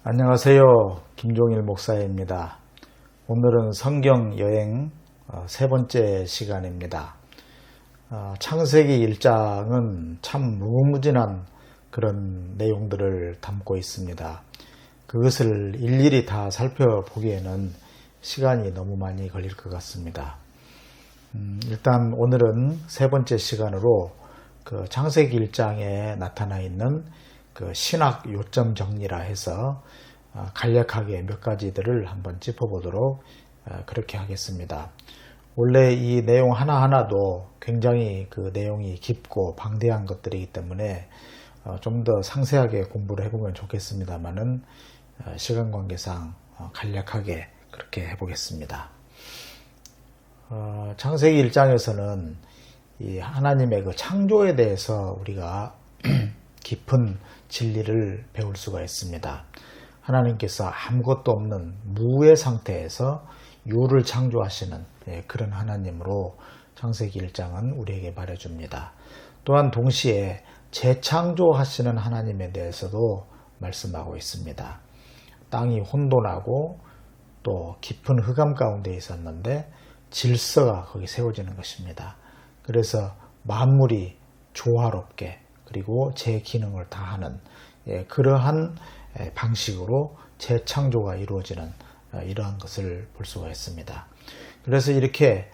안녕하세요. 김종일 목사입니다. 오늘은 성경 여행 세 번째 시간입니다. 창세기 1장은 참 무궁무진한 그런 내용들을 담고 있습니다. 그것을 일일이 다 살펴보기에는 시간이 너무 많이 걸릴 것 같습니다. 일단 오늘은 세 번째 시간으로 그 창세기 1장에 나타나 있는 그 신학 요점 정리라 해서 간략하게 몇 가지들을 한번 짚어보도록 그렇게 하겠습니다. 원래 이 내용 하나하나도 굉장히 그 내용이 깊고 방대한 것들이기 때문에 좀 더 상세하게 공부를 해보면 좋겠습니다만은 시간 관계상 간략하게 그렇게 해보겠습니다. 창세기 1장에서는 이 하나님의 그 창조에 대해서 우리가 깊은 진리를 배울 수가 있습니다. 하나님께서 아무것도 없는 무의 상태에서 유를 창조하시는 그런 하나님으로 창세기 1장은 우리에게 말해줍니다. 또한 동시에 재창조하시는 하나님에 대해서도 말씀하고 있습니다. 땅이 혼돈하고 또 깊은 흑암 가운데 있었는데 질서가 거기 세워지는 것입니다. 그래서 만물이 조화롭게 그리고 제 기능을 다하는 그러한 방식으로 재창조가 이루어지는 이러한 것을 볼 수가 있습니다. 그래서 이렇게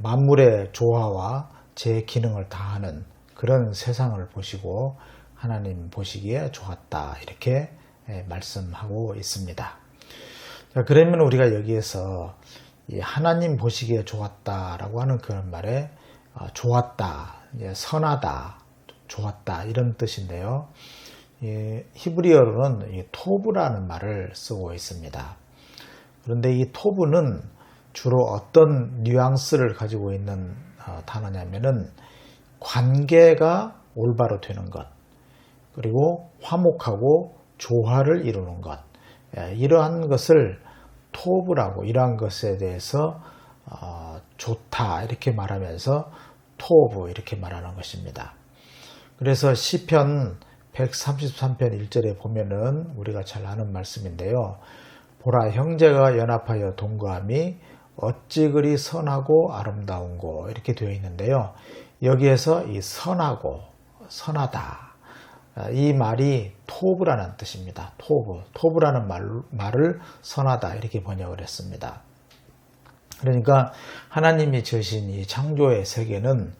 만물의 조화와 제 기능을 다하는 그런 세상을 보시고 하나님 보시기에 좋았다 이렇게 말씀하고 있습니다. 자, 그러면 우리가 여기에서 하나님 보시기에 좋았다라고 하는 그런 말에 좋았다, 선하다, 좋았다 이런 뜻인데요. 히브리어로는 토브라는 말을 쓰고 있습니다. 그런데 이 토브는 주로 어떤 뉘앙스를 가지고 있는 단어냐면은 관계가 올바로 되는 것, 그리고 화목하고 조화를 이루는 것, 이러한 것을 토브라고, 이러한 것에 대해서 좋다 이렇게 말하면서 토브 이렇게 말하는 것입니다. 그래서 시편 133편 1절에 보면은 우리가 잘 아는 말씀인데요. 보라, 형제가 연합하여 동거함이 어찌 그리 선하고 아름다운고 이렇게 되어 있는데요. 여기에서 이 선하고 선하다 이 말이 토브라는 뜻입니다. 토브라는 말을 선하다 이렇게 번역을 했습니다. 그러니까 하나님이 지으신 이 창조의 세계는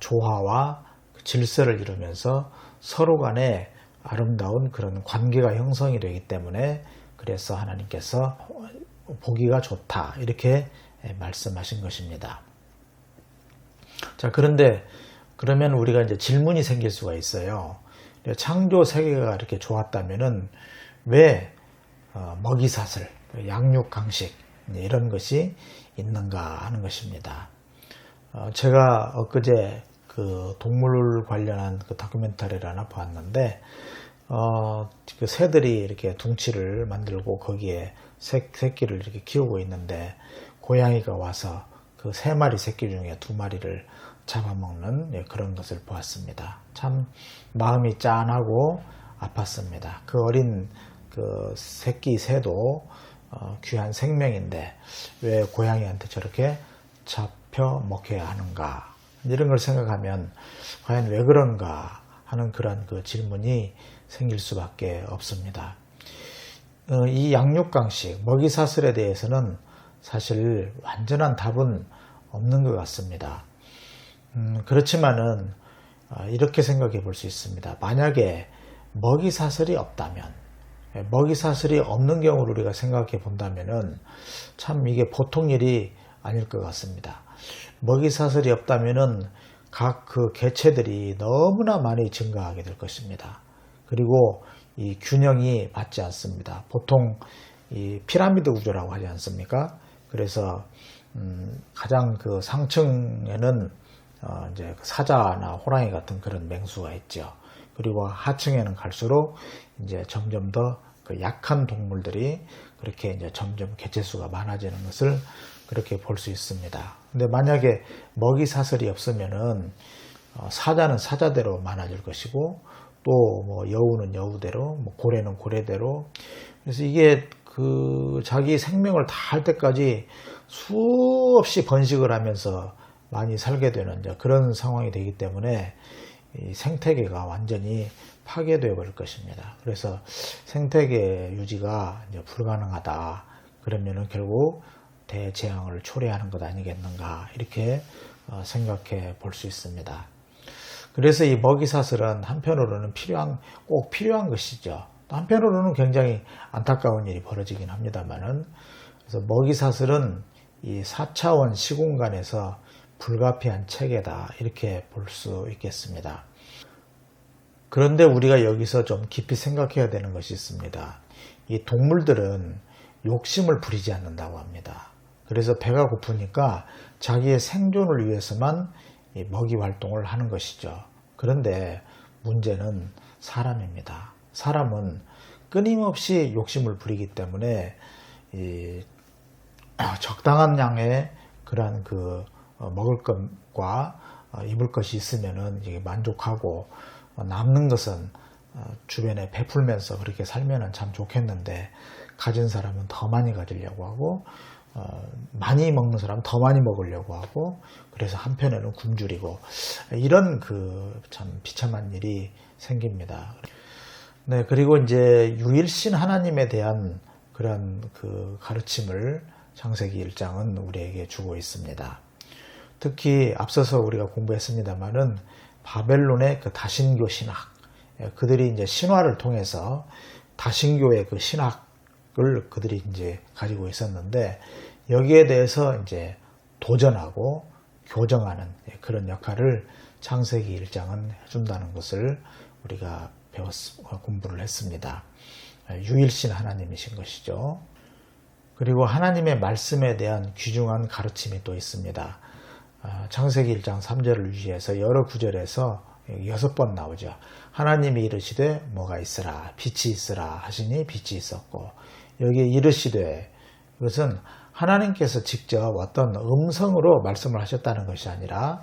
조화와 질서를 이루면서 서로 간에 아름다운 그런 관계가 형성이 되기 때문에 그래서 하나님께서 보기가 좋다 이렇게 말씀하신 것입니다. 자, 그런데 그러면 우리가 이제 질문이 생길 수가 있어요. 창조 세계가 이렇게 좋았다면은 왜 먹이사슬, 양육 강식 이런 것이 있는가 하는 것입니다. 제가 엊그제 그 동물 관련한 그 다큐멘터리를 하나 봤는데 그 새들이 이렇게 둥치를 만들고 거기에 새끼를 이렇게 키우고 있는데 고양이가 와서 그 3마리 새끼 중에 2마리를 잡아먹는 그런 것을 보았습니다. 참 마음이 짠하고 아팠습니다. 그 어린 그 새끼 새도 귀한 생명인데 왜 고양이한테 저렇게 잡혀 먹혀야 하는가 이런 걸 생각하면 과연 왜 그런가 하는 그런 그 질문이 생길 수밖에 없습니다. 이 양육강식, 먹이사슬에 대해서는 사실 완전한 답은 없는 것 같습니다. 그렇지만은 이렇게 생각해 볼 수 있습니다. 만약에 먹이사슬이 없다면, 먹이사슬이 없는 경우를 우리가 생각해 본다면은 참 이게 보통 일이 아닐 것 같습니다. 먹이사슬이 없다면은 각 그 개체들이 너무나 많이 증가하게 될 것입니다. 그리고 이 균형이 맞지 않습니다. 보통 이 피라미드 구조라고 하지 않습니까? 그래서 가장 그 상층에는 이제 사자나 호랑이 같은 그런 맹수가 있죠. 그리고 하층에는 갈수록 이제 점점 더 그 약한 동물들이 그렇게 이제 점점 개체수가 많아지는 것을 그렇게 볼 수 있습니다. 근데 만약에 먹이 사슬이 없으면은 사자는 사자대로 많아질 것이고 또 뭐 여우는 여우대로, 뭐 고래는 고래대로. 그래서 이게 자기 생명을 다 할 때까지 수없이 번식을 하면서 많이 살게 되는 이제 그런 상황이 되기 때문에 이 생태계가 완전히 파괴되어 버릴 것입니다. 그래서 생태계 유지가 이제 불가능하다. 그러면은 결국 대재앙을 초래하는 것 아니겠는가, 이렇게 생각해 볼 수 있습니다. 그래서 이 먹이사슬은 한편으로는 꼭 필요한 것이죠. 한편으로는 굉장히 안타까운 일이 벌어지긴 합니다만은, 그래서 먹이사슬은 이 4차원 시공간에서 불가피한 체계다, 이렇게 볼 수 있겠습니다. 그런데 우리가 여기서 좀 깊이 생각해야 되는 것이 있습니다. 이 동물들은 욕심을 부리지 않는다고 합니다. 그래서 배가 고프니까 자기의 생존을 위해서만 이 먹이 활동을 하는 것이죠. 그런데 문제는 사람입니다. 사람은 끊임없이 욕심을 부리기 때문에 적당한 양의 그러한 먹을 것과 입을 것이 있으면은 이게 만족하고, 남는 것은 주변에 베풀면서 그렇게 살면은 참 좋겠는데, 가진 사람은 더 많이 가지려고 하고, 많이 먹는 사람은 더 많이 먹으려고 하고, 그래서 한편에는 굶주리고, 이런 참 비참한 일이 생깁니다. 네, 그리고 이제 유일신 하나님에 대한 그런 가르침을 창세기 1장은 우리에게 주고 있습니다. 특히 앞서서 우리가 공부했습니다만은 바벨론의 다신교 신학, 그들이 이제 신화를 통해서 다신교의 신학을 그들이 이제 가지고 있었는데, 여기에 대해서 이제 도전하고 교정하는 그런 역할을 창세기 1장은 해준다는 것을 우리가 공부를 했습니다. 유일신 하나님이신 것이죠. 그리고 하나님의 말씀에 대한 귀중한 가르침이 또 있습니다. 창세기 1장 3절을 유지해서 여러 구절에서 6번 나오죠. 하나님이 이르시되 뭐가 있으라, 빛이 있으라 하시니 빛이 있었고, 여기에 이르시되, 이것은 하나님께서 직접 어떤 음성으로 말씀을 하셨다는 것이 아니라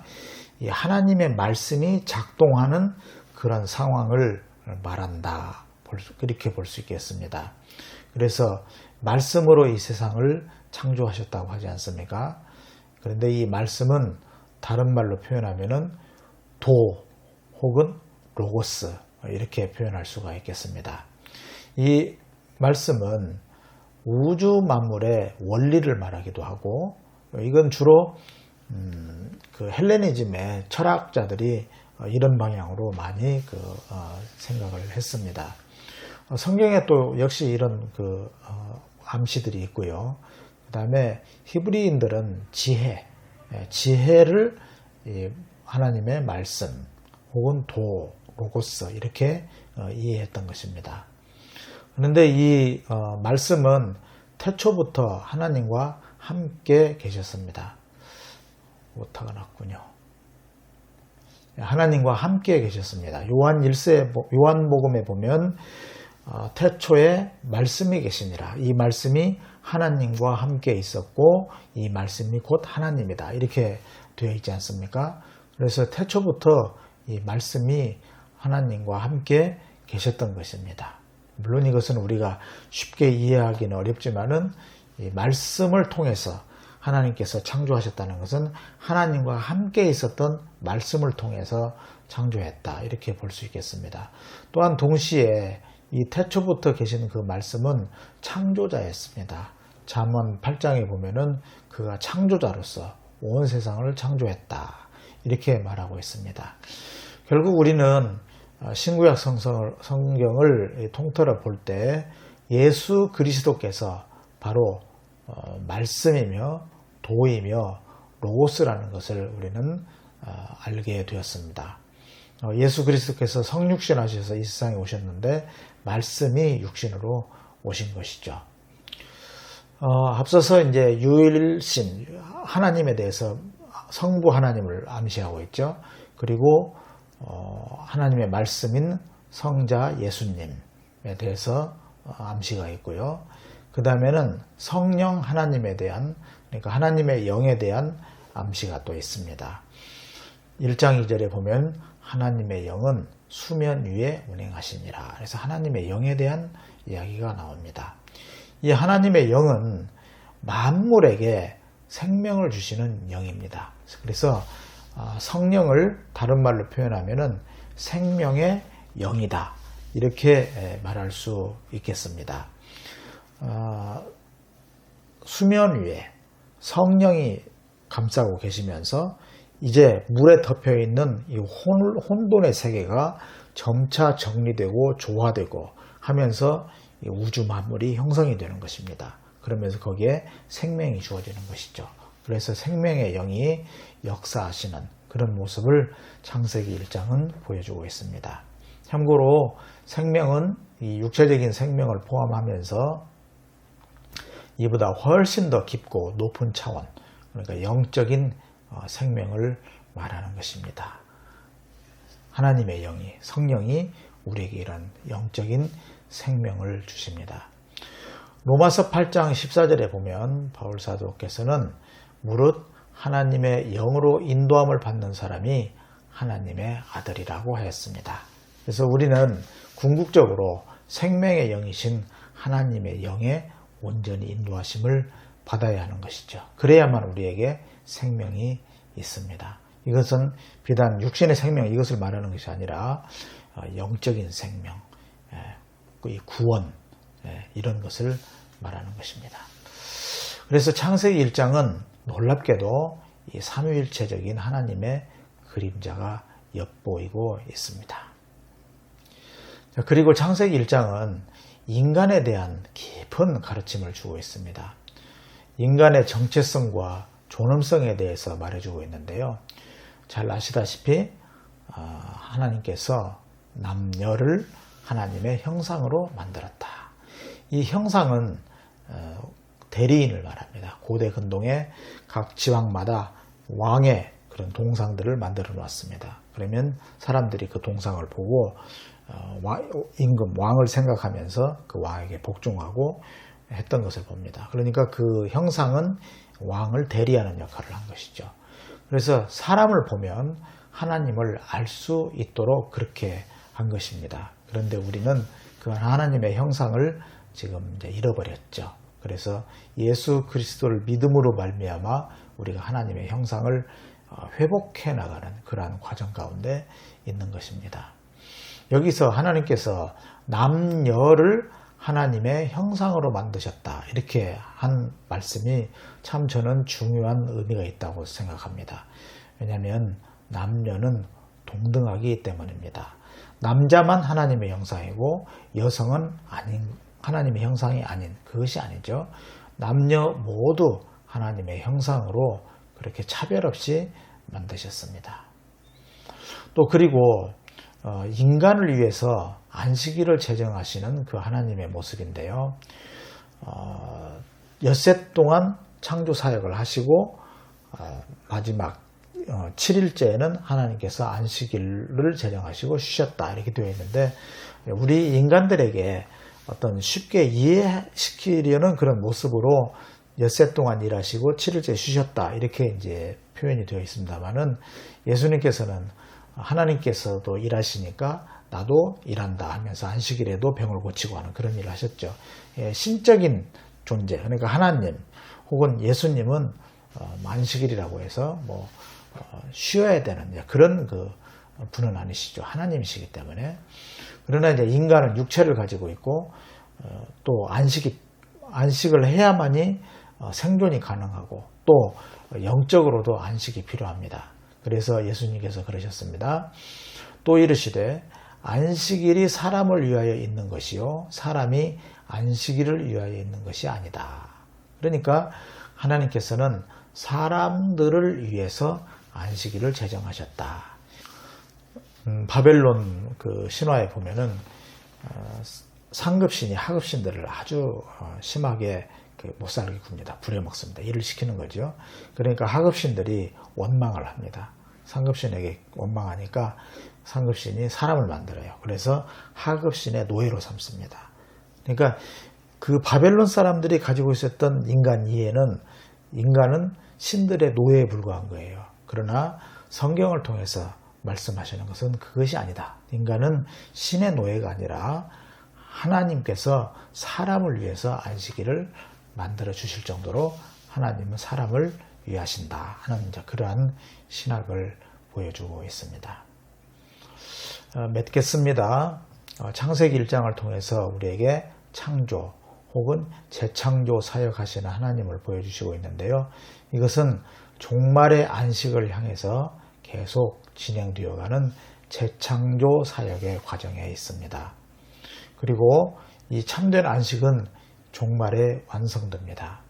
이 하나님의 말씀이 작동하는 그런 상황을 말한다, 그렇게 볼 수 있겠습니다. 그래서 말씀으로 이 세상을 창조하셨다고 하지 않습니까? 그런데 이 말씀은 다른 말로 표현하면은 도 혹은 로고스, 이렇게 표현할 수가 있겠습니다. 이 말씀은 우주 만물의 원리를 말하기도 하고, 이건 주로 헬레니즘의 철학자들이 이런 방향으로 많이 생각을 했습니다. 성경에 또 역시 이런 암시들이 있고요. 그 다음에 히브리인들은 지혜를 하나님의 말씀 혹은 도, 로고스, 이렇게 이해했던 것입니다. 그런데 이 말씀은 태초부터 하나님과 함께 계셨습니다. 오타가 났군요. 하나님과 함께 계셨습니다. 요한복음에 보면 태초에 말씀이 계시니라. 이 말씀이 하나님과 함께 있었고 이 말씀이 곧 하나님이다. 이렇게 되어 있지 않습니까? 그래서 태초부터 이 말씀이 하나님과 함께 계셨던 것입니다. 물론 이것은 우리가 쉽게 이해하기는 어렵지만은 이 말씀을 통해서 하나님께서 창조하셨다는 것은 하나님과 함께 있었던 말씀을 통해서 창조했다. 이렇게 볼 수 있겠습니다. 또한 동시에 이 태초부터 계신 그 말씀은 창조자였습니다. 잠언 8장에 보면은 그가 창조자로서 온 세상을 창조했다. 이렇게 말하고 있습니다. 결국 우리는 신구약 성경을 통틀어 볼 때 예수 그리스도께서 바로 말씀이며 도이며 로고스라는 것을 우리는 알게 되었습니다. 예수 그리스도께서 성육신 하셔서 이 세상에 오셨는데 말씀이 육신으로 오신 것이죠. 앞서서 이제 유일신 하나님에 대해서 성부 하나님을 암시하고 있죠. 그리고 하나님의 말씀인 성자 예수님에 대해서 암시가 있고요. 그 다음에는 성령 하나님에 대한, 그러니까 하나님의 영에 대한 암시가 또 있습니다. 1장 2절에 보면 하나님의 영은 수면 위에 운행하시니라. 그래서 하나님의 영에 대한 이야기가 나옵니다. 이 하나님의 영은 만물에게 생명을 주시는 영입니다. 그래서 성령을 다른 말로 표현하면은 생명의 영이다, 이렇게 말할 수 있겠습니다. 수면 위에 성령이 감싸고 계시면서 이제 물에 덮여 있는 이 혼돈의 세계가 점차 정리되고 조화되고 하면서 우주 만물이 형성이 되는 것입니다. 그러면서 거기에 생명이 주어지는 것이죠. 그래서 생명의 영이 역사하시는 그런 모습을 창세기 1장은 보여주고 있습니다. 참고로 생명은 이 육체적인 생명을 포함하면서 이보다 훨씬 더 깊고 높은 차원, 그러니까 영적인 생명을 말하는 것입니다. 하나님의 영이, 성령이 우리에게 이런 영적인 생명을 주십니다. 로마서 8장 14절에 보면 바울 사도께서는 무릇 하나님의 영으로 인도함을 받는 사람이 하나님의 아들이라고 하였습니다. 그래서 우리는 궁극적으로 생명의 영이신 하나님의 영에 온전히 인도하심을 받아야 하는 것이죠. 그래야만 우리에게 생명이 있습니다. 이것은 비단 육신의 생명, 이것을 말하는 것이 아니라 영적인 생명, 이 구원, 이런 것을 말하는 것입니다. 그래서 창세기 1장은 놀랍게도 이 삼위일체적인 하나님의 그림자가 엿보이고 있습니다. 그리고 창세기 1장은 인간에 대한 깊은 가르침을 주고 있습니다. 인간의 정체성과 존엄성에 대해서 말해주고 있는데요. 잘 아시다시피 하나님께서 남녀를 하나님의 형상으로 만들었다. 이 형상은 대리인을 말합니다. 고대 근동의 각 지방마다 왕의 그런 동상들을 만들어 놓았습니다. 그러면 사람들이 그 동상을 보고 임금 왕을 생각하면서 그 왕에게 복종하고 했던 것을 봅니다. 그러니까 그 형상은 왕을 대리하는 역할을 한 것이죠. 그래서 사람을 보면 하나님을 알 수 있도록 그렇게 한 것입니다. 그런데 우리는 그 하나님의 형상을 지금 이제 잃어버렸죠. 그래서 예수 그리스도를 믿음으로 말미암아 우리가 하나님의 형상을 회복해 나가는 그러한 과정 가운데 있는 것입니다. 여기서 하나님께서 남녀를 하나님의 형상으로 만드셨다, 이렇게 한 말씀이 참 저는 중요한 의미가 있다고 생각합니다. 왜냐하면 남녀는 동등하기 때문입니다. 남자만 하나님의 형상이고 여성은 하나님의 형상이 아닌, 그것이 아니죠. 남녀 모두 하나님의 형상으로 그렇게 차별 없이 만드셨습니다. 또 그리고 인간을 위해서 안식일을 제정하시는 그 하나님의 모습인데요. 엿새 동안 창조 사역을 하시고 마지막 7일째에는 하나님께서 안식일을 제정하시고 쉬셨다, 이렇게 되어 있는데, 우리 인간들에게 어떤 쉽게 이해시키려는 그런 모습으로 엿새 동안 일하시고 7일째 쉬셨다, 이렇게 이제 표현이 되어 있습니다만은, 예수님께서는 하나님께서도 일하시니까 나도 일한다 하면서 안식일에도 병을 고치고 하는 그런 일을 하셨죠. 신적인 존재, 그러니까 하나님 혹은 예수님은 안식일이라고 해서 쉬어야 되는 그런 그 분은 아니시죠. 하나님이시기 때문에. 그러나 이제 인간은 육체를 가지고 있고 또 안식을 해야만이 생존이 가능하고 또 영적으로도 안식이 필요합니다. 그래서 예수님께서 그러셨습니다. 또 이르시되 안식일이 사람을 위하여 있는 것이요 사람이 안식일을 위하여 있는 것이 아니다. 그러니까 하나님께서는 사람들을 위해서 안식일을 제정하셨다. 바벨론 그 신화에 보면은 상급신이 하급신들을 아주 심하게 못 살게 굽니다. 부려먹습니다. 일을 시키는 거죠. 그러니까 하급신들이 원망을 합니다. 상급신에게 원망하니까 상급신이 사람을 만들어요. 그래서 하급신의 노예로 삼습니다. 그러니까 그 바벨론 사람들이 가지고 있었던 인간 이해는 인간은 신들의 노예에 불과한 거예요. 그러나 성경을 통해서 말씀하시는 것은 그것이 아니다. 인간은 신의 노예가 아니라 하나님께서 사람을 위해서 안식일을 만들어 주실 정도로 하나님은 사람을 위하신다 하는 그러한 신학을 보여주고 있습니다. 맺겠습니다. 창세기 1장을 통해서 우리에게 창조 혹은 재창조 사역하시는 하나님을 보여주시고 있는데요. 이것은 종말의 안식을 향해서 계속 진행되어가는 재창조 사역의 과정에 있습니다. 그리고 이 참된 안식은 종말에 완성됩니다.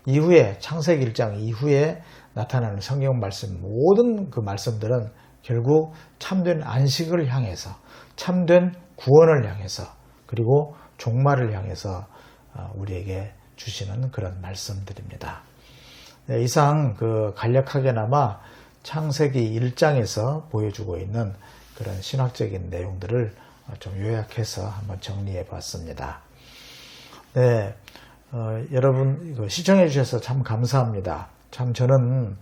이후에 창세기 1장 이후에 나타나는 성경 말씀 모든 그 말씀들은 결국 참된 안식을 향해서 참된 구원을 향해서 그리고 종말을 향해서 우리에게 주시는 그런 말씀들입니다. 네, 이상 간략하게나마 창세기 1장에서 보여주고 있는 그런 신학적인 내용들을 좀 요약해서 한번 정리해 봤습니다. 네, 여러분 시청해 주셔서 참 감사합니다. 참 저는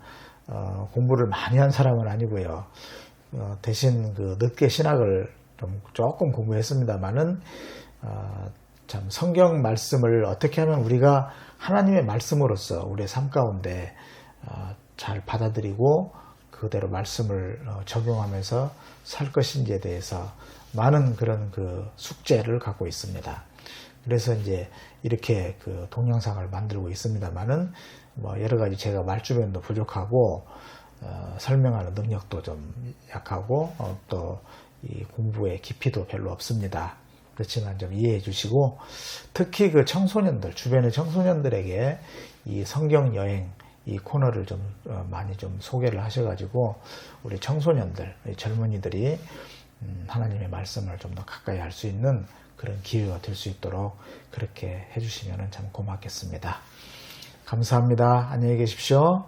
공부를 많이 한 사람은 아니고요. 대신 늦게 신학을 조금 공부했습니다만은 참 성경 말씀을 어떻게 하면 우리가 하나님의 말씀으로서 우리의 삶 가운데 잘 받아들이고 그대로 말씀을 적용하면서 살 것인지에 대해서 많은 그런 숙제를 갖고 있습니다. 그래서 이제 이렇게 동영상을 만들고 있습니다만은 여러 가지 제가 말주변도 부족하고 설명하는 능력도 좀 약하고 또 이 공부의 깊이도 별로 없습니다. 그렇지만 좀 이해해 주시고 특히 청소년들 주변의 청소년들에게 이 성경 여행 이 코너를 좀 많이 좀 소개를 하셔가지고 우리 청소년들 젊은이들이 하나님의 말씀을 좀 더 가까이 할 수 있는 그런 기회가 될 수 있도록 그렇게 해주시면 참 고맙겠습니다. 감사합니다. 안녕히 계십시오.